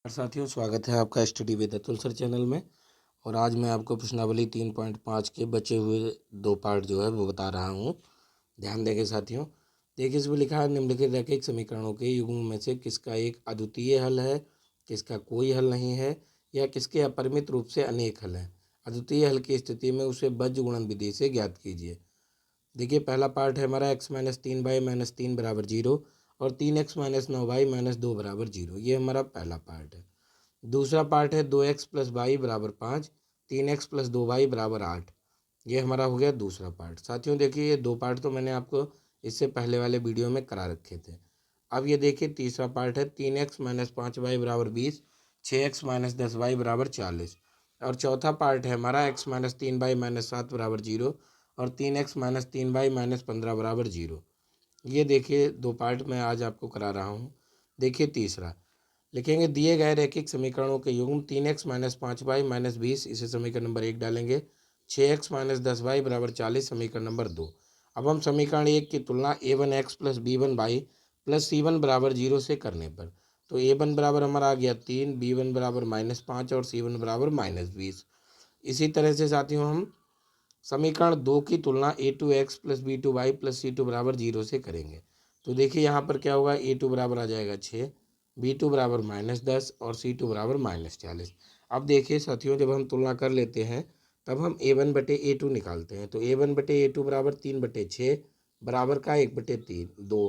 और साथियों, स्वागत है आपका study with Atul sir channel में। और आज मैं आपको प्रश्नावली 3.5 के बचे हुए 2 पार्ट जो है वो बता रहा हूँ। ध्यान देंगे साथियों। देखिए, इसमें लिखा है निम्नलिखित रैखिक समीकरणों के युग्म में से किसका एक अद्वितीय हल है, किसका कोई हल नहीं है, या किसके अपरिमित रूप से अनेक हल हैं। अद्वितीय हल की स्थिति में उसे बीजगुणन विधि से ज्ञात कीजिए। देखिए, पहला पार्ट है हमारा x-3y-3 बराबर 0 और 3x-9y-2 बराबर 0। ये हमारा पहला पार्ट है। दूसरा पार्ट है 2x प्लस वाई बराबर 5, 3x प्लस 2y बराबर 8। ये हमारा हो गया दूसरा पार्ट। साथियों देखिए, ये 2 पार्ट तो मैंने आपको इससे पहले वाले वीडियो में करा रखे थे। अब ये देखिए तीसरा पार्ट है 3x-5y बराबर 20, 6x-10y बराबर 40। और चौथा पार्ट है हमारा x-3y-7 बराबर 0 और 3x-3y-15 बराबर 0। ये देखिए 2 पार्ट मैं आज आपको करा रहा हूँ। देखिए तीसरा लिखेंगे, दिए गए रैखिक समीकरणों के युग्म 3x-5y-20, इसे समीकरण नंबर 1 डालेंगे। 6x-10y बराबर 40, समीकरण नंबर 2। अब हम समीकरण 1 की तुलना a1x plus b1y plus c1 बराबर 0 से करने पर, तो a1 बराबर हमारा आ गया 3, b1 बराबर -5 और c1 बराबर -20। इसी तरह से साथियों हम समीकरण 2 की तुलना a2x plus b2y plus c2 बराबर 0 से करेंगे। तो देखिए यहाँ पर क्या होगा, a2 बराबर आ जाएगा 6, b2 बराबर -10 और c2 बराबर -40। अब देखिए साथियों, जब हम तुलना कर लेते हैं तब हम a1 बटे a2 निकालते हैं। तो a1 बटे a2 बराबर 3 बटे 6 बराबर का 1 बटे 3 2।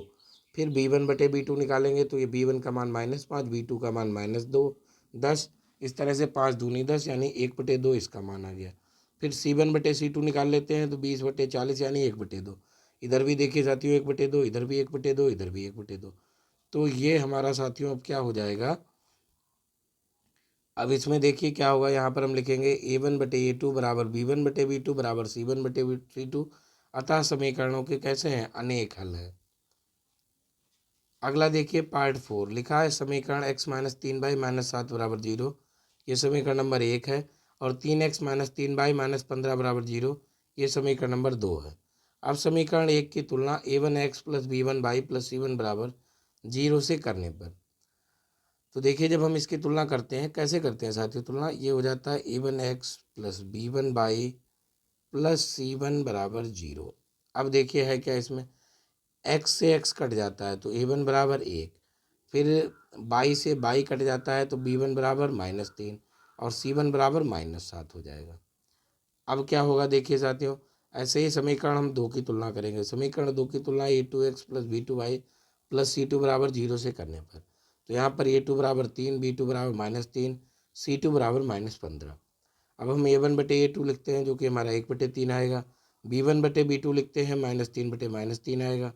फिर b1 बटे b2 निकालेंगे तो ये b1 का मान -5, b2 का मान -2 10। इस तरह से 5 दूनी 10 यानी 1 बटे 2 इसका मान आ गया। फिर c1 बटे c2 निकाल लेते हैं तो 20 बटे 40 यानी 1 बटे 2। इधर भी देखिए साथियों 1 बटे 2, इधर भी 1 बटे 2, इधर भी 1 बटे 2। तो ये हमारा साथियों अब क्या हो जाएगा, अब इसमें देखिए क्या होगा, यहाँ पर हम लिखेंगे a1 बटे a2 बराबर b1 बटे b2 बराबर c1 बटे c2। अतः समीकरणों के कैसे हैं, अनेक हल है। अगला देखिए पार्ट 4 लिखा है, समीकरण x-3y-7 बराबर 0, ये समीकरण नंबर 1 है। और 3x-3y-15 बराबर 0, ये समीकरण नंबर 2 है। अब समीकरण 1 की तुलना a1x plus b1y plus c1 बराबर 0 से करने पर, तो देखिए जब हम इसकी तुलना करते हैं, कैसे करते हैं साथियों तुलना, ये हो जाता है a1x plus b1y plus c1 बराबर 0। अब देखिए है क्या इसमें, x से x कट जाता है तो a1 बराबर 1, फिर बाई से बाई कट जाता है तो b1 बराबर -3 और c1 बराबर -7 हो जाएगा। अब क्या होगा देखिए साथियों, ऐसे ही समीकरण हम 2 की तुलना करेंगे। समीकरण 2 की तुलना a2x plus b2y plus c2 बराबर 0 से करने पर, तो यहाँ पर a2 बराबर 3, b2 बराबर -3, c2 बराबर -15। अब हम a1 बटे a2 लिखते हैं जो कि हमारा 1 बटे 3 आएगा, b1 बटे b2 लिखते हैं -3 बटे -3 आएगा,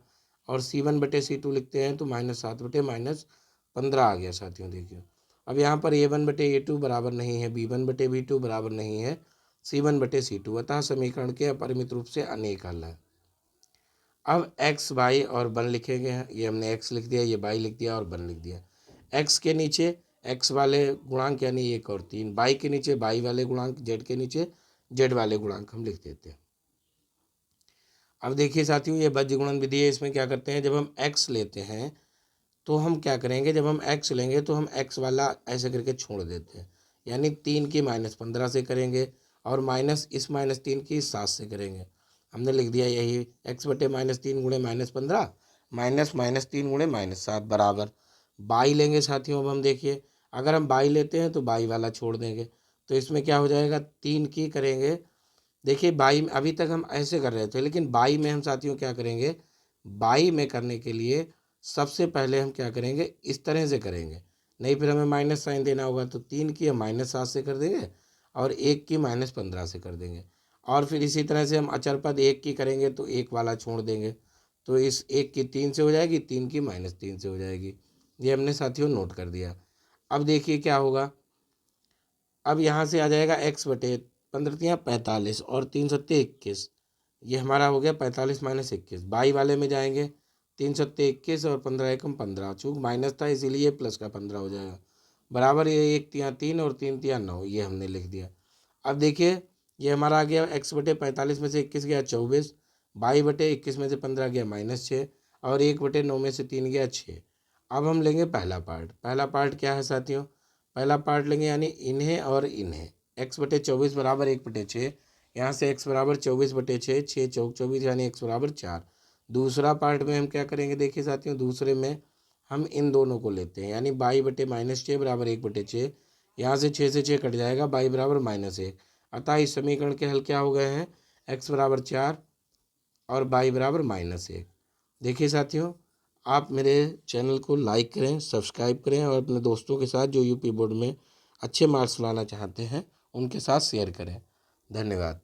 और c1 बटे c2 लिखते हैं तो -7 बटे -15 आ गया साथियों। देखिए अब यहाँ पर a1 बटे a2 बराबर नहीं है b1 बटे b2 बराबर नहीं है c1 बटे c2, अतः समीकरण के अपरिमित रूप से अनेक हल है। अब x y और 1 लिखेंगे, ये हमने x लिख दिया, ये y लिख दिया और 1 लिख दिया। x के नीचे x वाले गुणांक यानी 1 और 3, y के नीचे y वाले गुणांक, z के नीचे z वाले गुणांक हम लिख देते हैं। अब देखिए साथियों, ये बीजगुणन विधि है। इसमें क्या करते हैं, जब हम x लेते हैं तो हम क्या करेंगे, जब हम x लेंगे तो हम x वाला ऐसे करके छोड़ देते हैं, यानी 3 की -15 से करेंगे और माइनस इस -3 की 7 से करेंगे। हमने लिख दिया यही x बटे -3 गुणे -15 माइनस -3 गुणे -7 बराबर बाई लेंगे साथियों। अब हम देखिए, अगर हम बाई लेते हैं तो बाई वाला छोड़ देंगे, तो इसमें क्या हो जाएगा, 3 की करेंगे। देखिए बाई में अभी तक हम ऐसे कर रहे थे, लेकिन बाई में हम साथियों क्या करेंगे, बाई में करने के लिए सबसे पहले हम क्या करेंगे, इस तरह से करेंगे, नहीं फिर हमें माइनस साइन देना होगा। तो 3 की हम -7 से कर देंगे और 1 की -15 से कर देंगे। और फिर इसी तरह से हम अचर पद 1 की करेंगे तो 1 वाला छोड़ देंगे, तो इस 1 की 3 से हो जाएगी, 3 की -3 से हो जाएगी। ये हमने साथियों नोट कर दिया। अब देखिए क्या होगा, अब यहाँ से आ जाएगा x बटे 15 45 और 3 सत्ते 21, ये हमारा हो गया 45 माइनस 21। बाई वाले में जाएंगे, 3 सत्ते 21 और 15 एकम 15, चूँक माइनस था इसीलिए प्लस का 15 हो जाएगा, बराबर ये 1 तिया 3 और 3 तिया 9, ये हमने लिख दिया। अब देखिए ये हमारा आ गया x बटे 45 में से 21 गया 24, बाई बटे 21 में से 15 गया -6 और 1 बटे 9 में से 3 गया 6। अब हम लेंगे पहला पार्ट। पहला पार्ट क्या है साथियों, पहला पार्ट लेंगे यानी इन्हें और इन्हें। x बटे 24 बराबर 1/6, यहाँ से x बराबर 24/6, 6 चौक 24 यानी x बराबर 4। दूसरा पार्ट में हम क्या करेंगे देखिए साथियों, दूसरे में हम इन दोनों को लेते हैं यानी बाई बटे -6 बराबर 1/6, यहाँ से 6 से 6 कट जाएगा, बाई बराबर -1। अतः इस समीकरण के हल क्या हो गए हैं, x बराबर 4 और बाई बराबर -1। देखिए साथियों, आप मेरे चैनल को लाइक करें, सब्सक्राइब करें और अपने दोस्तों के साथ जो यूपी बोर्ड में अच्छे मार्क्स लाना चाहते हैं उनके साथ शेयर करें। धन्यवाद।